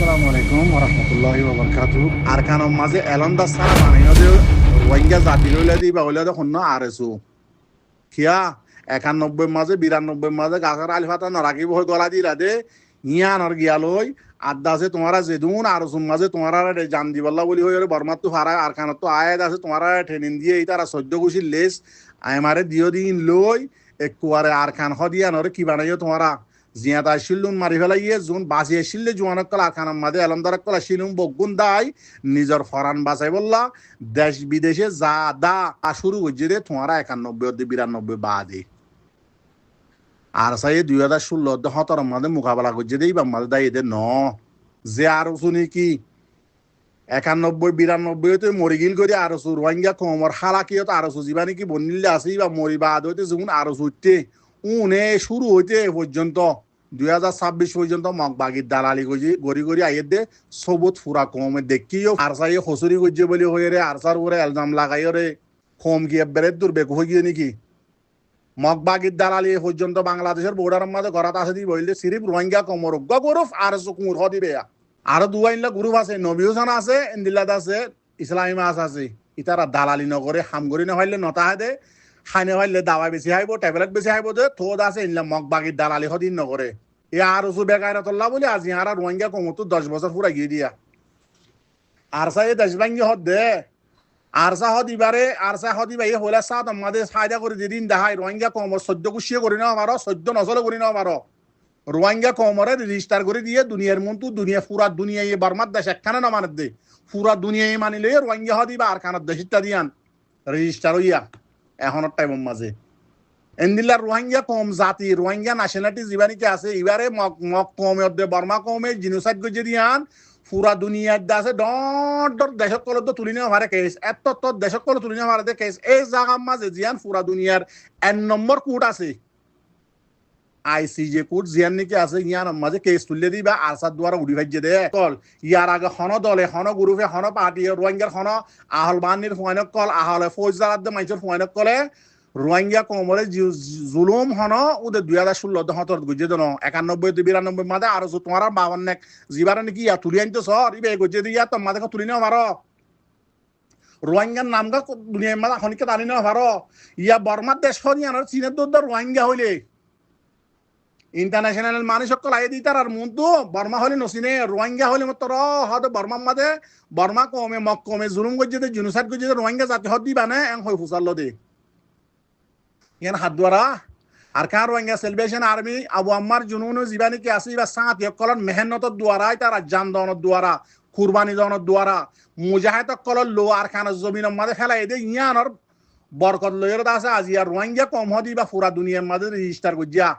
আসসালামু আলাইকুম ওয়া রাহমাতুল্লাহি ওয়া বারাকাতুহু আরকানের মাঝে এলন্দা সারা বানাইনো দে রোহিঙ্গা জাতি লইলা দি বা হইলা দেখুন না আরএসও কিয়া 91 মাঝে 92 মাঝে গাগার আলফাতা নরাকিব হই গলা দিলা দে ইয়ানর গিয়ালই আড্ডা আছে তোমারা যেদুন আরসুম মাঝে তোমারা জান দিবাল্লা বলি হই বর্মাত তো হারা আরকানত তো আয়াত আছে তোমারা ট্রেনিং দিয়ে ইতারা 14 গুছি লেস আমারে দিও দিন লই একবারে আরকান হদিয়ানরে কি বানাইও তোমারা জিয়াতা শিল্লুন মারি ফেলাইয়ে জোন বাঁচিয়ে শিললে জোয়ানক কল আরকানার মাঝে এলমদারক কলা শিলুম বগুন দাই নিজের ফরান বাঁচাই বললা দেশ বিদেশে যা দা শুরু করছে রে তোমারা 91 92 বাদে আর সাই 2016 17 মাঝে মোকাবেলা করছে দেই বা মাঝে দাই এদের ন যে আর শুনি কি 91 92 তে মরিগিল করে আর রোহিঙ্গা কমর হালাকিয়ত আর জীবানি কি বনিলে আছে বা মরি বাদ হইতে যেমন আর উঠতে উনে শুরু হইতে পর্যন্ত 2026 পর্যন্ত মগবাগির দালালি গজি গড়ি গড়ি আইয়ের দে সবুত ফুরা কমে দেখিও আর সাই হসুরি গজ্জে বলি হয়ে রে আর সার ওরে এলজাম লাগাই রে কম গিয়ে বেড়ে দূর বেক হয়ে গিয়ে নাকি মগবাগির দালালি পর্যন্ত বাংলাদেশের বর্ডারের মাঝে গড়াত আছে দি বললে সিরিপ রোহিঙ্গা কমর গরুফ আর সুকুর হদি বেয়া আর দুয়াইনলা গ্রুপ আছে নবিউসান আছে ইন্দিলাদ আছে ইসলামী মাস আছে ইতারা দালালি নগরে হামগরি না হইলে নতা দে খাইনে হইলে দাওয়া বেশি হাইব ট্যাবলেট বেশি হাইব দে থোদ আছে ইনলা মগবাগির দালালি হদিন নগরে এ আর উসু বেকায়রাতুল্লাহ বলি আজি আর রোহিঙ্গা কমতো 10 বছর পুরা গিয়ে দিয়া আর সাই দেশ ভাঙ্গি হদ দে আরসা হদিবারে আরসা হদিবা এই হলে সাত আমাদের ফায়দা করে দিদিন দেখাই রোহিঙ্গা কমর 14 কুশিয়ে করি না আমারো 14 নজলে করি না আমারো রোহিঙ্গা কমরে রেজিস্টার করে দিয়ে দুনিয়ার মন্তু দুনিয়া পুরা দুনিয়া এই বার্মার দেশ একখানে না মানে দে পুরা দুনিয়া মানি লই রোহিঙ্গা হদিবা আর খানার দেশিতা দিয়ান রেজিস্টার হইয়া এখনের টাইমের মাঝে এন্দিলার রোহিঙ্গা কম জাতি রোহিঙ্গা ন্যাশনালিটি জীবানিকে আছে এবারে মক কমে অর্ধে বর্মা কমে জিনোসাইড গজে দিয়ান পুরা দুনিয়ার আছে ডর দেশক কল তো তুলি নেওয়া ভারে কেস এত দেশক কল তুলি নেওয়া ভারে কেস এই জায়গার মাঝে জিয়ান পুরা দুনিয়ার এন নম্বর কোড আছে আইসিজে কোড জিয়ান নাকি আছে ইয়ান মাঝে কেস তুললে দিবা আরসাদ দ্বারা উড়ি ভাইজে দে কল ইয়ার আগে হন দলে হন গ্রুপে হন পার্টি রোহিঙ্গার হন আহল বানির ফয়নক কল আহলে ফৌজদার মাইজর ফয়নক কলে রোহিঙ্গা কমরে জুলুম হন ওদের 2016 হতর গুজে দন 91 92 মাঝে আর তোমার বাবার নেক জিবার নাকি ইয়া তুলি আনতে সর ইবে গুজে দিয়া তো মাঝে তুলি নেওয়া ভারো রোহিঙ্গার নামটা দুনিয়ার মাঝে খনিকে টানি নেওয়া ভারো ইয়া বর্মার দেশ হরিয়ানার চীনের দর রোহিঙ্গা হইলে ইন্টারন্যাশনাল মানুষ সকল আই দি তার আর মন্তু বর্মা হলে নসিনে রোহিঙ্গা হলে মতর হদ বর্মার মাঝে বর্মা কমে মক কমে জুলুম গজে দে জুনুসাইড গজে রোহিঙ্গা জাতি হদ দিবা না এং হই ফুসাল্লো দে ইয়ান হাত দ্বারা আর কার রোহিঙ্গা সেলিব্রেশন আর্মি আবু আম্মার জুনুন জীবানি কি আসি বা সাত কলন মেহনতর দ্বারা তারা জান দনের দ্বারা কুরবানি দনের দ্বারা মুজাহিদ কল লো আর খান জমিনের মাঝে ফেলাই দে ইয়ানর বরকত লয়ের আছে আজি আর রোহিঙ্গা কম হদি বা পুরা দুনিয়ার মাঝে রেজিস্টার গজিয়া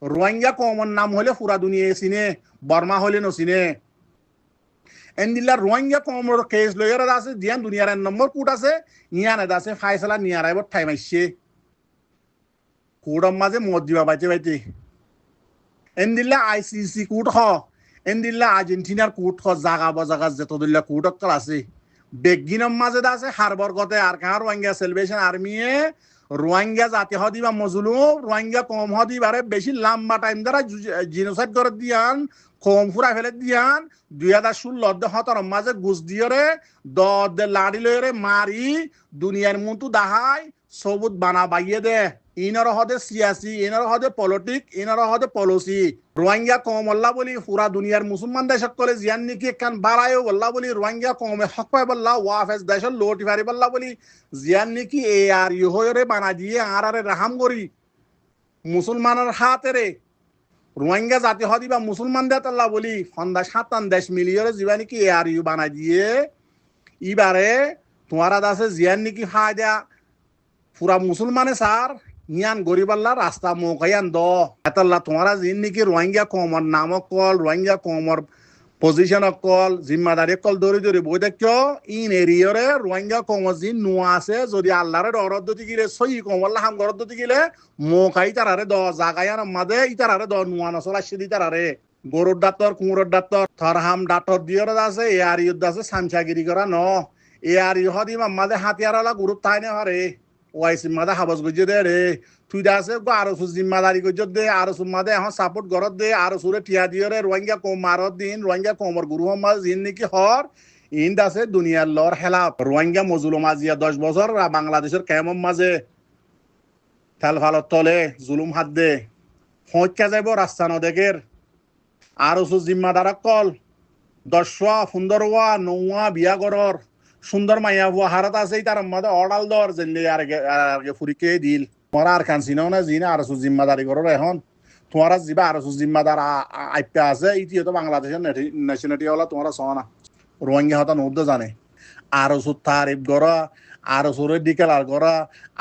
রোহিঙ্গা কমন নাম হলে পুরা দুনিয়া চিনে বর্মা হলে নচিনে এন্দিল্লা রোহিঙ্গা কমর কেস লয়ের আছে জিয়ান দুনিয়ার নম্বর কোড আছে ইয়ান আছে ফাইসলা নিয়ারাইব ঠাই মাইছে কোডর মাঝে মত দিবা বাইতে বাইতে এন্দিল্লা আইসিসি কোড হ এন্দিল্লা আর্জেন্টিনার কোড হ জাগা বজাগা যেতদিল্লা কোড অক্কল আছে বেগিনের মাঝে আছে হারবর গতে আর কার রোহিঙ্গা সেলিব্রেশন আর্মিয়ে রোহিঙ্গা জাতি হদিবা মজলুম রোহিঙ্গা কম হদিবারে বেশি লম্বা টাইম দ্বারা জিনোসাইড করে দিয়ান কম ফুরা ফেলে দিয়ান 2016 17 মাঝে গুজ দিয়রে দে লাড়ি লয়রে মারি দুনিয়ার মন্তু দাহাই সবুত বানা বাইয়ে দে ইনর হদে সিয়াসি ইনর হদে পলিটিক ইনর হদে পলিসি রোহিঙ্গা কম আল্লাহ বলি পুরা দুনিয়ার মুসলমান দেশ সকলে জিয়ান নাকি একখান বাড়ায়ও আল্লাহ বলি রোহিঙ্গা কমে হক পাই বললা ওয়াফেস দেশের লোটি ফারি বললা বলি জিয়ান নাকি এ আর ইহরে বানা দিয়ে আর আরে রাহাম করি মুসলমানের হাতে রে রোহিঙ্গা জাতি হদি বা মুসলমান দেত আল্লাহ বলি ফন্দা 7 দেশ মিলিয়রে জিবা নাকি এ আর ইউ বানা দিয়ে ইবারে তোমারা দাসে জিয়ান নাকি ফায়দা পুরা মুসলমানে সার ইয়ান গরিবাল্লা রাস্তা মৌকায়ান দ এতাল্লা তোমারা জিন নাকি রোহিঙ্গা কমর নামক কল রোহিঙ্গা কমর পজিশন কল জিম্মাদারি কল দৌড়ি দৌড়ি বই দেখ ইন এরিয়রে রোহিঙ্গা কমর জিন নোয়া আছে যদি আল্লাহরে ডরদ দতি গিলে সই কমল্লা হাম গরদ দতি গিলে মৌকাই তারারে দ জাগায়ান মাদে ইতারারে দ নোয়া নসল আসি দি তারারে গরুর ডাক্তর কুমুরের ডাক্তর থরহাম ডাক্তর দিয়র আছে এ আর ইউদ আছে সামচাগিরি করা ন এ আর ইউ হদি মাদে হাতিয়ারালা গ্রুপ তাই না হারে ওয়াই জিম্মাদা হাবস গজ্জে দে রে তুই দা আছে গো আরো জিম্মাদারি গজ্জে দে আরো সুমাদে এখন সাপোর্ট গরত দে আরো সুরে টিয়া দিয়ে রে রোহিঙ্গা কম মারত দিন রোহিঙ্গা কমর গুরু মাজ জিন নাকি হর ইন দাসে দুনিয়ার লর হেলা রোহিঙ্গা মজুলুম আজিয়া 10 বছর বাংলাদেশের কেমন মাঝে তেল ভালত তলে জুলুম হাত দে ফঁকা যাইব রাস্তা নদেকের আরো জিম্মাদার কল 10 15 9 বিয়া গরর সুন্দর মাইয়া বুয়া হারাত আছে তার মধ্যে অর্ডাল দর জেনে আর ফুরিকে দিল তোমারা আর কানছিনো না জিনা আর জিম্মাদারি করো এখন তোমারা যিবা আর জিম্মাদার আইপা আছে ইতিও তো বাংলাদেশের ন্যাশনালিটি হলা তোমারা সনা রোহিঙ্গা হতা নদ্দ জানে আর তারিফ গড়া আর ডিকেলার গড়া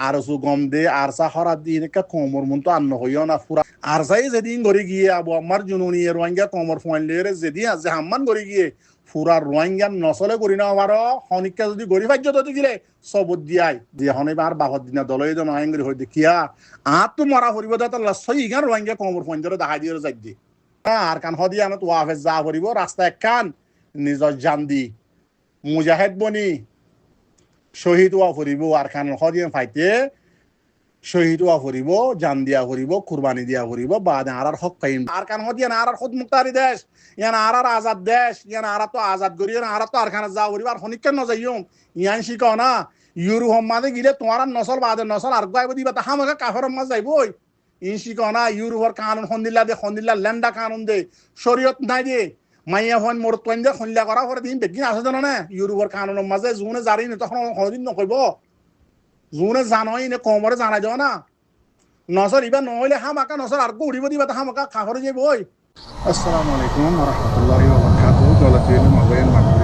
আর গম দে আর সা হরা দিন কমর মন তো আন্ন হইও না ফুরা আর সাই যেদিন গড়ি গিয়ে আবু আমার জুনুনি রোহিঙ্গা কমর ফোয়াইলে যেদিন আছে হাম্মান গড়ি গিয়ে ফুরা রোহিঙ্গা নচলে করি না আবার শনিকা যদি গড়ি ভাজ্য তো গিলে সবত দিয়াই দিয়ে শনিবার বাহত দিনা দলই তো নয় গড়ি হৈ দেখিয়া তো মরা ফুরিব তার লসই ইগান রোহিঙ্গা কমর ফোয়াইন ধরে দেখাই দিয়ে যাই দি আর কান হদিয়া না তো আফেজ যা ফুরিব রাস্তা একখান নিজৰ জান দি মুজাহিদ বনি শহীদ হওয়া ফুরিব আর খান হদিয়া ফাইতে শহীদ হওয়া ফুরিব জান দিয়া ফুরিব কুরবানি দিয়া ফুরিব বাদ আর হক কাইম আর কান হদিয়া আর খুদ মুক্তারি দেশ ইয়ান আর আজাদ দেশ ইয়ান আর তো আজাদ করি আর তো আর খান যা ফুরিব আর হনিকেন ন যাইও ইয়ান শিকাও না ইউরো হম্মাদে গিলে তোমার নসল বাদে নসল আর গাইব দিবা তা হামাকে কাফের মাঝ যাইবই ইন শিকাও না ইউরোপর কানুন হন্দিল্লা দে হন্দিল্লা ল্যান্ডা কানুন দে শরীয়ত নাই দে মাইয়া হন মোর তোন যে খন্লা করা পরে দিন বেগিন আছে জানো না ইউরোপর কানুনের মাঝে জুনে জারি নি তখন হদিন নকইব জুনে জানই নে কমরে জানাই যাও না নসর ইবা নহলে হামাকা নসর আর উড়িব দিবা তা হামাকা খাহরে যাইব। আসসালামু আলাইকুম ওয়া রাহমাতুল্লাহি ওয়া বারাকাতুহু দলাতিল মাওয়েন